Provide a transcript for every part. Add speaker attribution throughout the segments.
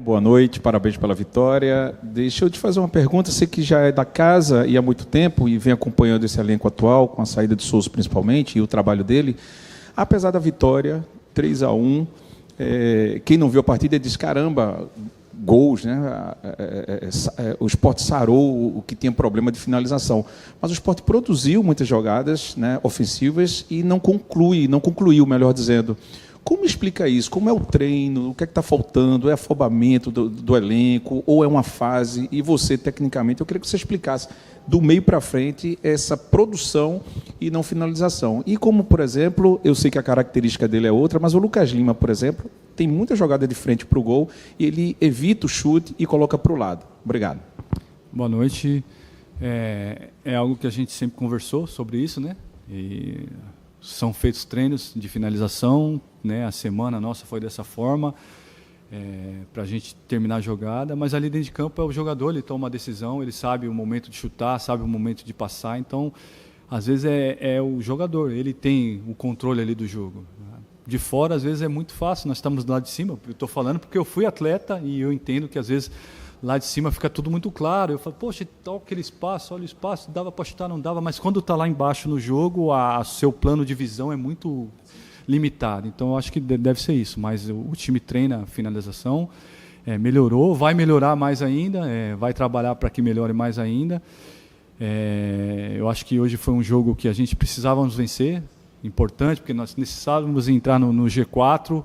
Speaker 1: boa noite, parabéns pela vitória. Deixa eu te fazer uma pergunta, você que já é da casa e há muito tempo e vem acompanhando esse elenco atual, com a saída de Souza principalmente e o trabalho dele, apesar da vitória, 3-1, quem não viu a partida diz, caramba, gols, né? O Sport sarou o que tinha problema de finalização. Mas o Sport produziu muitas jogadas, né, ofensivas e não concluiu, melhor dizendo. Como explica isso? Como é o treino? O que é que está faltando? É afobamento do elenco? Ou é uma fase? E você, tecnicamente, eu queria que você explicasse do meio para frente essa produção e não finalização. E como, por exemplo, eu sei que a característica dele é outra, mas o Lucas Lima, por exemplo, tem muita jogada de frente para o gol e ele evita o chute e coloca para o lado. Obrigado.
Speaker 2: Boa noite. É algo que a gente sempre conversou sobre isso, né? E são feitos treinos de finalização, né? A semana nossa foi dessa forma, para a gente terminar a jogada, mas ali dentro de campo é o jogador, ele toma uma decisão, ele sabe o momento de chutar, sabe o momento de passar, então às vezes é o jogador, ele tem o controle ali do jogo. De fora, às vezes é muito fácil, nós estamos lá de cima, eu estou falando porque eu fui atleta e eu entendo que às vezes lá de cima fica tudo muito claro, eu falo, poxa, olha aquele espaço, olha o espaço, dava para chutar, não dava, mas quando está lá embaixo no jogo, seu plano de visão é muito limitado, então eu acho que deve ser isso, mas o time treina a finalização, melhorou, vai melhorar mais ainda, vai trabalhar para que melhore mais ainda. Eu acho que hoje foi um jogo que a gente precisava nos vencer, importante, porque nós precisávamos entrar no G4.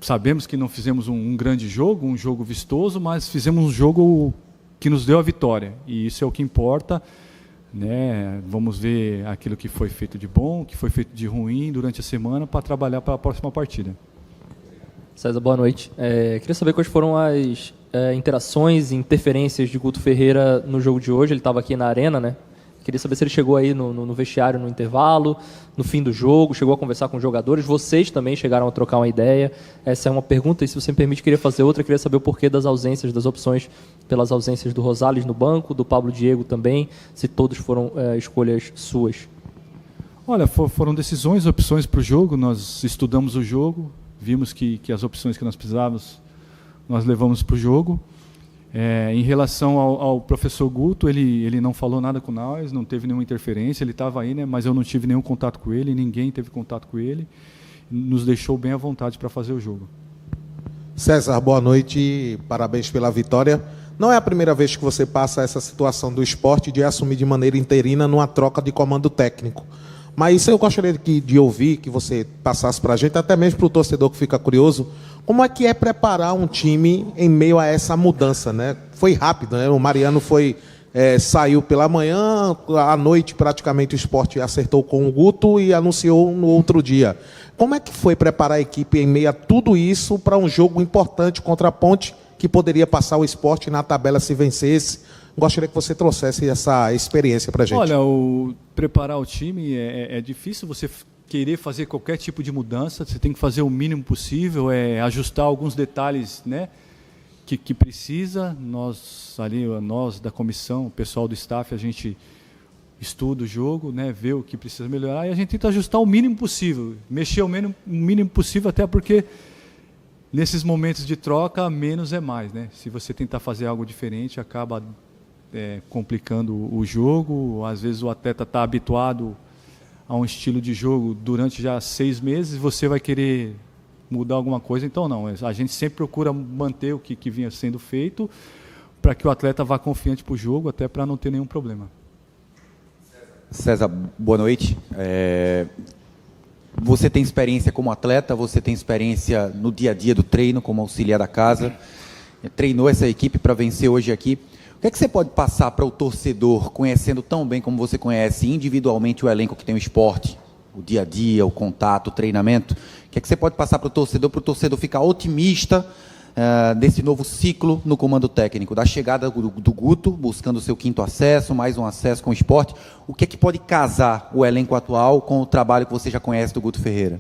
Speaker 2: Sabemos que não fizemos um grande jogo, um jogo vistoso, mas fizemos um jogo que nos deu a vitória, e isso é o que importa, né? Vamos ver aquilo que foi feito de bom, o que foi feito de ruim durante a semana para trabalhar para a próxima partida.
Speaker 3: César, boa noite. Queria saber quais foram as interações e interferências de Guto Ferreira no jogo de hoje. Ele estava aqui na arena, né? Queria saber se ele chegou aí no vestiário no intervalo, no fim do jogo, chegou a conversar com os jogadores. Vocês também chegaram a trocar uma ideia. Essa é uma pergunta, e se você me permite, queria fazer outra. Queria saber o porquê das ausências, das opções pelas ausências do Rosales no banco, do Pablo Diego também, se todos foram escolhas suas.
Speaker 2: Olha, foram decisões, opções para o jogo. Nós estudamos o jogo, vimos que as opções que nós precisávamos, nós levamos para o jogo. Em relação ao professor Guto, ele não falou nada com nós, não teve nenhuma interferência, ele estava aí, né, mas eu não tive nenhum contato com ele, ninguém teve contato com ele, nos deixou bem à vontade para fazer o jogo.
Speaker 4: César, boa noite, parabéns pela vitória. Não é a primeira vez que você passa essa situação do Sport de assumir de maneira interina numa troca de comando técnico. Mas isso eu gostaria de ouvir, que você passasse para a gente, até mesmo para o torcedor que fica curioso, como é que é preparar um time em meio a essa mudança, né? Foi rápido, né? O Mariano saiu pela manhã, à noite praticamente o Sport acertou com o Guto e anunciou no outro dia. Como é que foi preparar a equipe em meio a tudo isso para um jogo importante contra a Ponte, que poderia passar o Sport na tabela se vencesse? Gostaria que você trouxesse essa experiência para a gente.
Speaker 2: Olha, preparar o time é difícil, você querer fazer qualquer tipo de mudança, você tem que fazer o mínimo possível, ajustar alguns detalhes, né, que precisa. Nós da comissão, o pessoal do staff, a gente estuda o jogo, né, vê o que precisa melhorar e a gente tenta ajustar o mínimo possível, mexer o mínimo possível, até porque nesses momentos de troca, menos é mais, né? Se você tentar fazer algo diferente, acaba complicando o jogo. Às vezes o atleta está habituado a um estilo de jogo durante já 6 meses, você vai querer mudar alguma coisa, então não. A gente sempre procura manter o que vinha sendo feito para que o atleta vá confiante para o jogo, até para não ter nenhum problema.
Speaker 5: César, boa noite. Você tem experiência como atleta, você tem experiência no dia a dia do treino, como auxiliar da casa, treinou essa equipe para vencer hoje aqui. O que é que você pode passar para o torcedor, conhecendo tão bem como você conhece individualmente o elenco que tem o Sport, o dia a dia, o contato, o treinamento? O que é que você pode passar para o torcedor ficar otimista desse novo ciclo no comando técnico, da chegada do Guto, buscando o seu 5º acesso, mais um acesso com o Sport? O que é que pode casar o elenco atual com o trabalho que você já conhece do Guto Ferreira?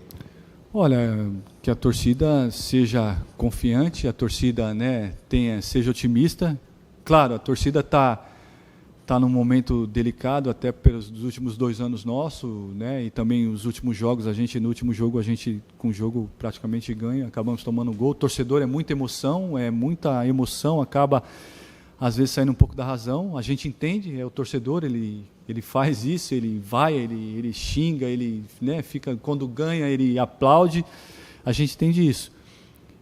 Speaker 2: Olha, que a torcida seja confiante, a torcida, né, seja otimista. Claro, a torcida está está num momento delicado, até pelos últimos 2 anos nossos, né? E também os últimos jogos, no último jogo, com o jogo praticamente ganha, acabamos tomando um gol. O torcedor é muita emoção, acaba às vezes saindo um pouco da razão. A gente entende, o torcedor, ele faz isso, ele vai, ele xinga, ele, né, fica, quando ganha, ele aplaude. A gente entende isso.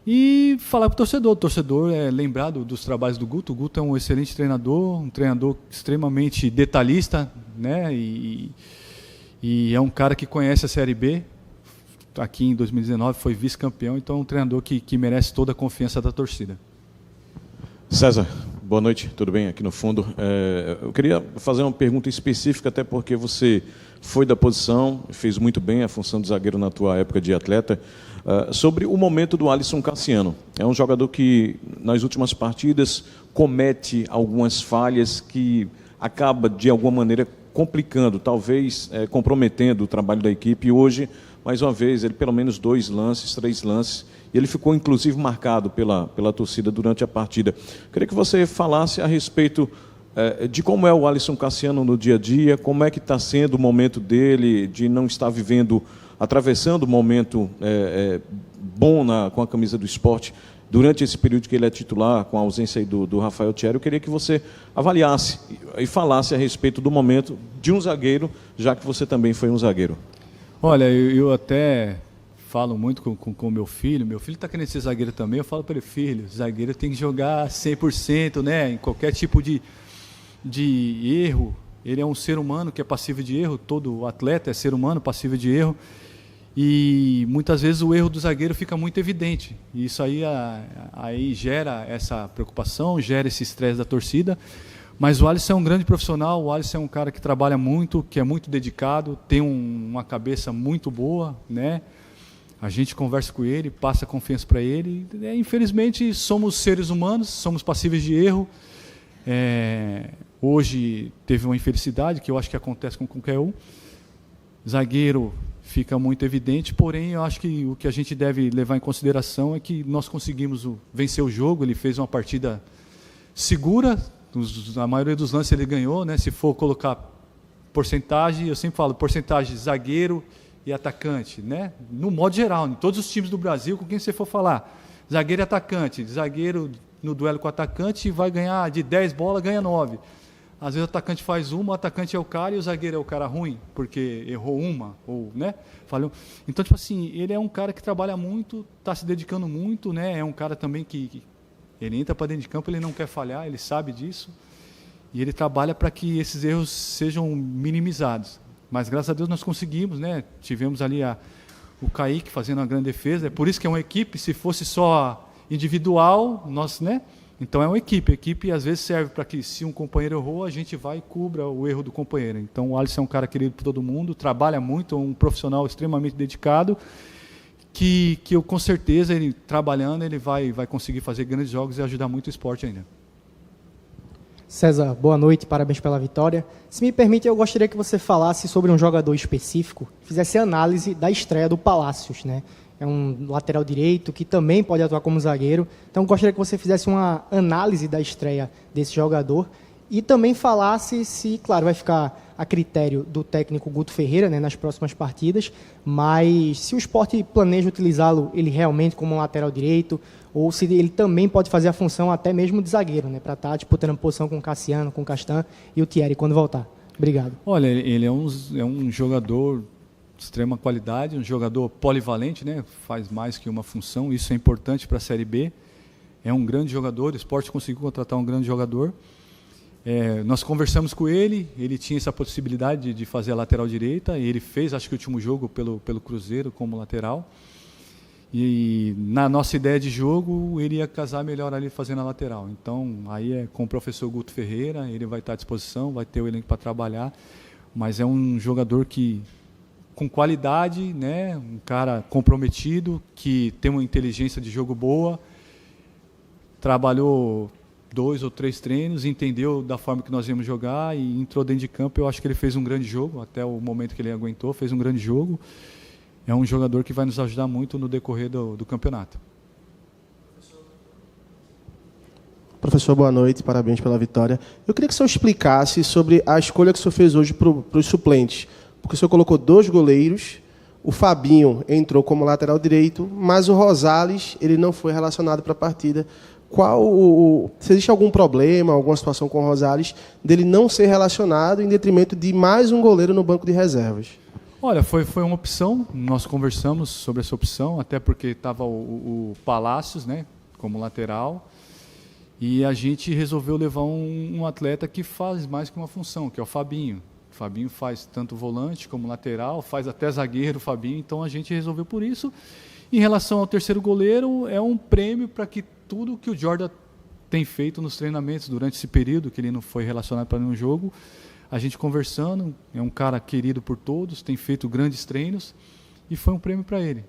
Speaker 2: E falar para o torcedor é lembrado dos trabalhos do Guto. O Guto é um excelente treinador, um treinador extremamente detalhista, né? E é um cara que conhece a Série B. Aqui em 2019 foi vice-campeão, então é um treinador que merece toda a confiança da torcida.
Speaker 6: César, boa noite, tudo bem? Aqui no fundo. Eu queria fazer uma pergunta específica, até porque você foi da posição, fez muito bem a função de zagueiro na tua época de atleta, sobre o momento do Alisson Cassiano. É um jogador que, nas últimas partidas, comete algumas falhas que acaba, de alguma maneira, complicando, talvez comprometendo o trabalho da equipe. E hoje, mais uma vez, ele pelo menos 2 lances, 3 lances, e ele ficou, inclusive, marcado pela torcida durante a partida. Queria que você falasse a respeito de como é o Alisson Cassiano no dia a dia, como é que está sendo o momento dele, de não estar atravessando um momento bom com a camisa do Sport, durante esse período que ele é titular, com a ausência aí do Rafael Thierry. Eu queria que você avaliasse e falasse a respeito do momento de um zagueiro, já que você também foi um zagueiro.
Speaker 2: Olha, eu até falo muito com o meu filho está querendo ser zagueiro também. Eu falo para ele: filho, zagueiro tem que jogar 100%, né? Em qualquer tipo de erro. Ele é um ser humano que é passível de erro, todo atleta é ser humano passível de erro, e muitas vezes o erro do zagueiro fica muito evidente, e isso aí gera essa preocupação, gera esse estresse da torcida. Mas o Alisson é um grande profissional, o Alisson é um cara que trabalha muito, que é muito dedicado, tem uma cabeça muito boa, né? A gente conversa com ele, passa confiança para ele. Infelizmente, somos seres humanos, somos passíveis de erro. Hoje teve uma infelicidade, que eu acho que acontece com qualquer um. Zagueiro fica muito evidente, porém eu acho que o que a gente deve levar em consideração é que nós conseguimos vencer o jogo. Ele fez uma partida segura, a maioria dos lances ele ganhou, né? Se for colocar porcentagem, eu sempre falo porcentagem zagueiro e atacante, né? No modo geral, em todos os times do Brasil, com quem você for falar, zagueiro e atacante, zagueiro no duelo com o atacante vai ganhar de 10 bolas, ganha 9. Às vezes o atacante faz uma, o atacante é o cara e o zagueiro é o cara ruim, porque errou uma, ou, né, falhou. Então, tipo assim, ele é um cara que trabalha muito, está se dedicando muito, né? É um cara também que ele entra para dentro de campo, ele não quer falhar, ele sabe disso, e ele trabalha para que esses erros sejam minimizados. Mas graças a Deus nós conseguimos, né? Tivemos ali o Kaique fazendo uma grande defesa. É por isso que é uma equipe. Se fosse só individual, nós, né? Então é uma equipe. A equipe às vezes serve para que, se um companheiro errou, a gente vai e cubra o erro do companheiro. Então o Alisson é um cara querido por todo mundo, trabalha muito, é um profissional extremamente dedicado, que eu com certeza, ele trabalhando, ele vai conseguir fazer grandes jogos e ajudar muito o esporte ainda.
Speaker 7: César, boa noite, parabéns pela vitória. Se me permite, eu gostaria que você falasse sobre um jogador específico, fizesse análise da estreia do Palácios, né? É um lateral direito que também pode atuar como zagueiro. Então, eu gostaria que você fizesse uma análise da estreia desse jogador e também falasse se, claro, vai ficar a critério do técnico Guto Ferreira, né, nas próximas partidas, mas se o Sport planeja utilizá-lo ele realmente como um lateral direito, ou se ele também pode fazer a função até mesmo de zagueiro, né, para estar disputando posição com o Cassiano, com o Castan e o Thierry quando voltar. Obrigado.
Speaker 2: Olha, ele é um jogador de extrema qualidade, um jogador polivalente, né, faz mais que uma função, isso é importante para a Série B. É um grande jogador, o Sport conseguiu contratar um grande jogador. Nós conversamos com ele tinha essa possibilidade de fazer a lateral direita, e ele fez, acho que o último jogo pelo Cruzeiro como lateral. E na nossa ideia de jogo, ele ia casar melhor ali fazendo a lateral. Então, aí é com o professor Guto Ferreira, ele vai estar à disposição, vai ter o elenco para trabalhar, mas é um jogador com qualidade, né? Um cara comprometido, que tem uma inteligência de jogo boa, trabalhou 2 ou 3 treinos, entendeu da forma que nós íamos jogar e entrou dentro de campo. Eu acho que ele fez um grande jogo, até o momento que ele aguentou, fez um grande jogo. É um jogador que vai nos ajudar muito no decorrer do campeonato.
Speaker 8: professor, boa noite, parabéns pela vitória. Eu queria que o senhor explicasse sobre a escolha que o senhor fez hoje para os suplentes, porque o senhor colocou 2 goleiros, o Fabinho entrou como lateral direito, mas o Rosales ele não foi relacionado para a partida. Se existe algum problema, alguma situação com o Rosales, dele não ser relacionado em detrimento de mais um goleiro no banco de reservas?
Speaker 2: Olha, foi uma opção, nós conversamos sobre essa opção, até porque estava o Palácios, né, como lateral, e a gente resolveu levar um atleta que faz mais que uma função, que é o Fabinho. O Fabinho faz tanto volante como lateral, faz até zagueiro o Fabinho, então a gente resolveu por isso. Em relação ao terceiro goleiro, é um prêmio para que tudo que o Jordan tem feito nos treinamentos durante esse período, que ele não foi relacionado para nenhum jogo, a gente conversando, é um cara querido por todos, tem feito grandes treinos, e foi um prêmio para ele.